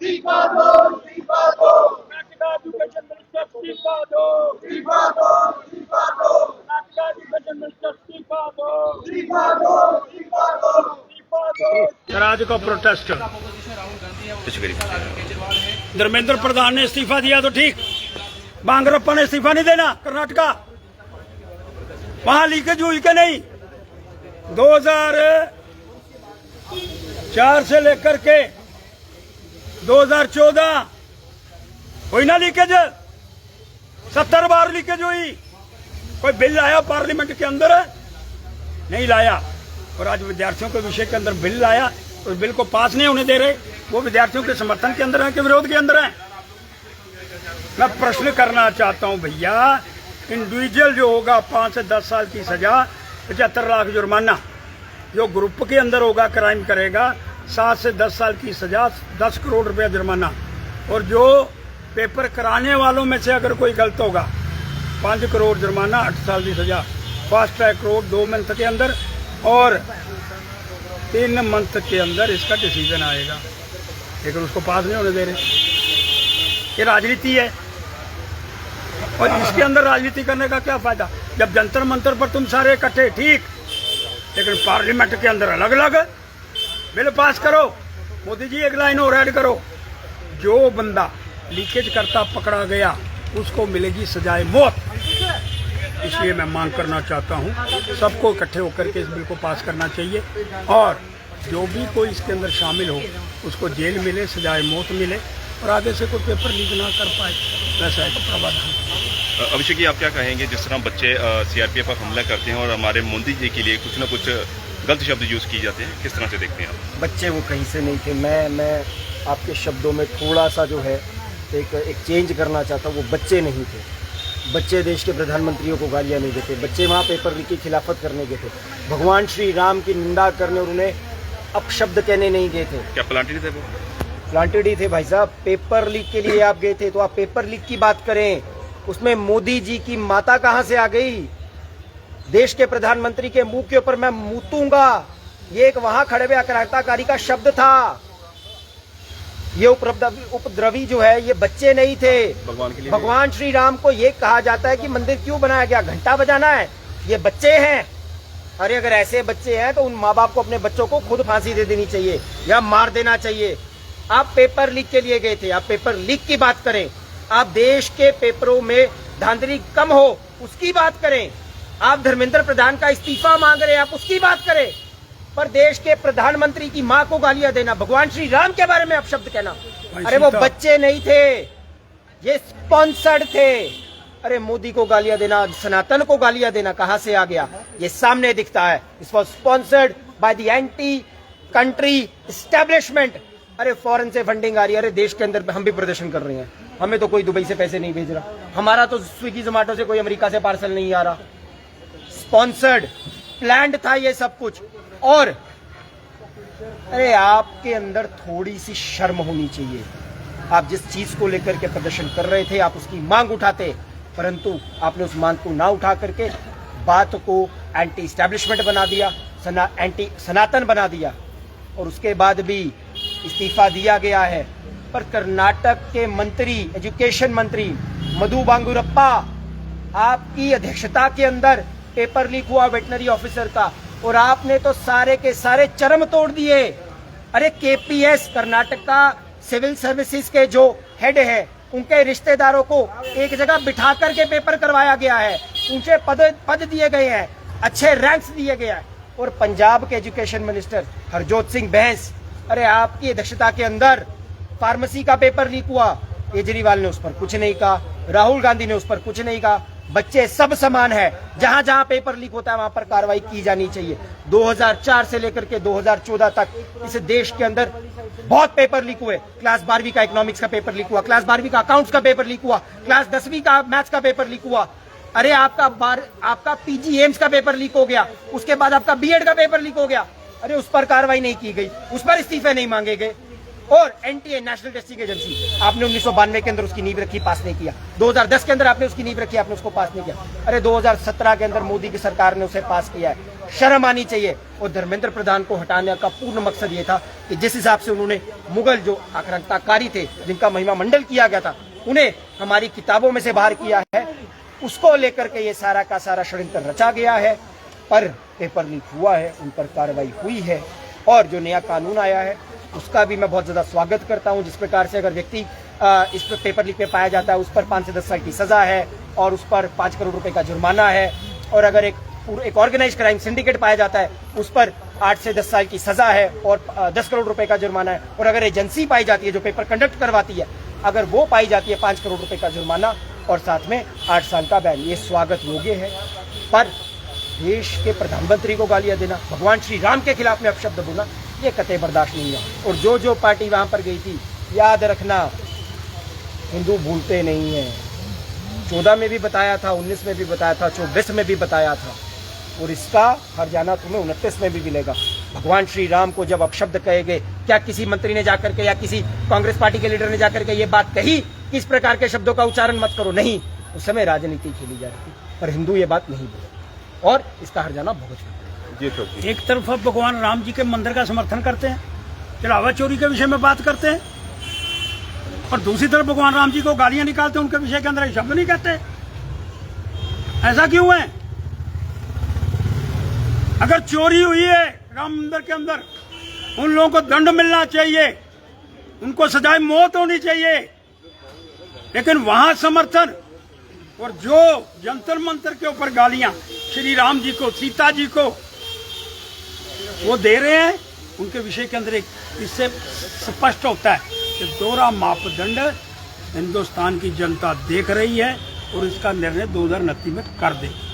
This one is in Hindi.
इस्तीफा दो, इस्तीफा दो। कर्नाटका एजुकेशन मिनिस्टर इस्तीफा दो, इस्तीफा दो, इस्तीफा दो। कर्नाटका एजुकेशन मिनिस्टर इस्तीफा दो, इस्तीफा दो, इस्तीफा दो, इस्तीफा दो। सर आज का प्रोटेस्ट धर्मेंद्र प्रधान ने इस्तीफा दिया तो ठीक, बांगरप्पा ने इस्तीफा नहीं देना। कर्नाटका वहां लीकेज हुई के नहीं। 2004 से लेकर के 2014 हुई ना लीकेज, 70 बार लीकेज हुई। कोई बिल लाया पार्लियामेंट के अंदर? नहीं लाया। और आज विद्यार्थियों के विषय के अंदर बिल लाया, उस बिल को पास नहीं होने दे रहे। वो विद्यार्थियों के समर्थन के अंदर है कि विरोध के अंदर है? मैं प्रश्न करना चाहता हूं भैया, इंडिविजुअल जो होगा 5 से 10 साल की सजा, 75 लाख जुर्माना। जो ग्रुप के अंदर होगा क्राइम करेगा 7 से 10 साल की सजा, 10 करोड़ रुपया जुर्माना। और जो पेपर कराने वालों में से अगर कोई गलत होगा 5 करोड़ जुर्माना, 8 साल की सजा। फास्ट ट्रैक कोर्ट 2 मंथ के अंदर और 3 मंथ के अंदर इसका डिसीजन आएगा, लेकिन उसको पास नहीं होने दे रहे। ये राजनीति है और इसके अंदर राजनीति करने का क्या फायदा? जब जंतर मंतर पर तुम सारे इकट्ठे ठीक, लेकिन पार्लियामेंट के अंदर अलग अलग बिल पास करो। मोदी जी एक लाइन और ऐड करो, जो बंदा लीकेज करता पकड़ा गया उसको मिलेगी सजाए मौत। इसलिए मैं मांग करना चाहता हूं सबको इकट्ठे होकर के इस बिल को पास करना चाहिए और जो भी कोई इसके अंदर शामिल हो उसको जेल मिले, सजाए मौत मिले और आगे से कोई पेपर लीक ना कर पाए, वैसा एक प्रावधान। अभिषेक जी, आप क्या कहेंगे जिस तरह बच्चे सीआरपीएफ पर हमला करते हैं और हमारे मोदी जी के लिए कुछ ना कुछ गलत शब्द यूज किए जाते हैं, किस तरह से देखते हैं आप? बच्चे वो कहीं से नहीं थे। मैं आपके शब्दों में थोड़ा सा जो है एक चेंज करना चाहता हूँ। वो बच्चे नहीं थे। बच्चे देश के प्रधानमंत्रियों को गालियाँ नहीं देते। बच्चे वहाँ पेपर लीक की खिलाफत करने गए थे, भगवान श्री राम की निंदा करने और उन्हें अपशब्द कहने नहीं गए थे। क्या प्लांटेड थे वो? प्लांटेड ही थे भाई साहब। पेपर लीक के लिए आप गए थे तो आप पेपर लीक की बात करें, उसमें मोदी जी की माता कहां से आ गई? देश के प्रधानमंत्री के मुंह के ऊपर मैं मूतूंगा, ये एक वहां खड़े हुए आक्रांताकारी का शब्द था। ये उपद्रवी जो है ये बच्चे नहीं थे। भगवान श्री राम को ये कहा जाता है कि मंदिर क्यों बनाया गया? घंटा बजाना है? ये बच्चे हैं। अरे अगर ऐसे बच्चे हैं तो उन माँ बाप को अपने बच्चों को खुद फांसी दे देनी चाहिए या मार देना चाहिए। आप पेपर लीक के लिए गए थे, आप पेपर लीक की बात करें। आप देश के पेपरों में धांधली कम हो उसकी बात करें। आप धर्मेंद्र प्रधान का इस्तीफा मांग रहे हैं, आप उसकी बात करें। पर देश के प्रधानमंत्री की मां को गालियां देना, भगवान श्री राम के बारे में अपशब्द कहना, अरे वो बच्चे नहीं थे, ये स्पॉन्सर्ड थे। अरे मोदी को गालियां देना, सनातन को गालियां देना कहां से आ गया? ये सामने दिखता है। It was sponsored by the anti country establishment. अरे फॉरेन से फंडिंग आ रही है। अरे देश के अंदर हम भी प्रदर्शन कर रहे हैं, हमें तो कोई दुबई से पैसे नहीं भेज रहा, हमारा तो स्विगी जोमेटो से कोई अमेरिका से पार्सल नहीं आ रहा। स्पॉन्सर्ड, प्लान्ड था ये सब कुछ। और अरे आपके अंदर थोड़ी सी शर्म होनी चाहिए। आप जिस चीज को लेकर के प्रदर्शन कर रहे थे आप उसकी मांग उठाते, परंतु आपने उस मांग को ना उठा करके बात को एंटी एस्टेब्लिशमेंट बना दिया, एंटी सनातन बना दिया और उसके बाद भी इस्तीफा दिया गया है। पर कर्नाटक के मंत्री, एजुकेशन मंत्री मधु बांगुरप्पा, आपकी अध्यक्षता के अंदर पेपर लीक हुआ वेटनरी ऑफिसर का और आपने तो सारे के सारे चरम तोड़ दिए। अरे केपीएस कर्नाटक का सिविल सर्विसेज के जो हेड है उनके रिश्तेदारों को एक जगह बिठा करके पेपर करवाया गया है, ऊंचे पद दिए गए हैं, अच्छे रैंक्स दिए गए हैं। और पंजाब के एजुकेशन मिनिस्टर हरजोत सिंह बैंस, अरे आपकी अध्यक्षता के अंदर फार्मेसी का पेपर लीक हुआ, केजरीवाल ने उस पर कुछ नहीं कहा, राहुल गांधी ने उस पर कुछ नहीं कहा। बच्चे सब समान है, जहां जहां पेपर लीक होता है वहां पर कार्रवाई की जानी चाहिए। 2004 से लेकर के 2014 तक इस देश के अंदर बहुत पेपर लीक हुए। क्लास 12वीं का इकोनॉमिक्स का पेपर लीक हुआ, क्लास 12वीं का अकाउंट्स का पेपर लीक हुआ, क्लास 10वीं का मैथ्स का पेपर लीक हुआ। अरे आपका पीजी एम्स का पेपर लीक हो गया, उसके बाद आपका बीएड का पेपर लीक हो गया। अरे उस पर कार्रवाई नहीं की गई, उस पर इस्तीफे नहीं मांगे गए। और एनटीए नेशनल टेस्टिंग एजेंसी, आपने 1992 के अंदर उसकी नींव रखी, पास नहीं किया। 2010 के अंदर आपने उसकी नींव रखी, आपने उसको पास नहीं किया। अरे 2017 के अंदर मोदी की सरकार ने उसे पास किया है। शर्म आनी चाहिए। और धर्मेंद्र प्रधान को हटाने का पूर्ण मकसद ये था कि जिस हिसाब से उन्होंने मुगल जो आक्रांताकारी थे, जिनका महिमा मंडल किया गया था, उन्हें हमारी किताबों में से बाहर किया है, उसको लेकर के ये सारा का सारा षड्यंत्र रचा गया है। पर पेपर लीक हुआ है, उन पर कार्रवाई हुई है और जो नया कानून आया है उसका भी मैं बहुत ज्यादा स्वागत करता हूं। जिस प्रकार से अगर व्यक्ति इस पर पेपर लीक में पाया जाता है, उस पर 5 से 10 साल की सजा है और उस पर 5 करोड़ रुपए का जुर्माना है। और अगर एक ऑर्गेनाइज क्राइम सिंडिकेट पाया जाता है, उस पर 8 से 10 साल की सजा है और 10 करोड़ रुपए का जुर्माना है। और अगर एजेंसी पाई जाती है जो पेपर कंडक्ट करवाती है, अगर वो पाई जाती है, 5 करोड़ रुपए का जुर्माना और साथ में 8 साल का बैन। ये स्वागत योग्य है। पर देश के प्रधानमंत्री को गालियां देना, भगवान श्री राम के खिलाफ में अपशब्द बोलना, ये कतई बर्दाश्त नहीं है। और जो पार्टी वहां पर गई थी, याद रखना, हिंदू भूलते नहीं है। 14 में भी बताया था, 19 में भी बताया था, 24 में भी बताया था और इसका हर्जाना तुम्हें 29 में भी मिलेगा। भगवान श्री राम को जब अपशब्द कहे गए, क्या किसी मंत्री ने जाकर के या किसी कांग्रेस पार्टी के लीडर ने जाकर के ये बात कही कि इस प्रकार के शब्दों का उच्चारण मत करो? नहीं, उस समय राजनीति खेली जा रही थी। पर हिंदू ये बात नहीं बोले और इसका हर्जाना भुगतना। एक तरफ अब भगवान राम जी के मंदिर का समर्थन करते हैं, चढ़ावा चोरी के विषय में बात करते हैं, और दूसरी तरफ भगवान राम जी को गालियां निकालते हैं, उनके विषय के अंदर एक शब्द नहीं कहते। ऐसा क्यों है? अगर चोरी हुई है राम मंदिर के अंदर, उन लोगों को दंड मिलना चाहिए, उनको सजाए मौत होनी चाहिए। लेकिन वहां समर्थन और जो जंतर मंतर के ऊपर गालियां श्री राम जी को, सीता जी को वो दे रहे हैं, उनके विषय के अंदर एक इससे स्पष्ट होता है कि दोहरा मापदंड हिंदुस्तान की जनता देख रही है और इसका निर्णय 2029 में कर देगी।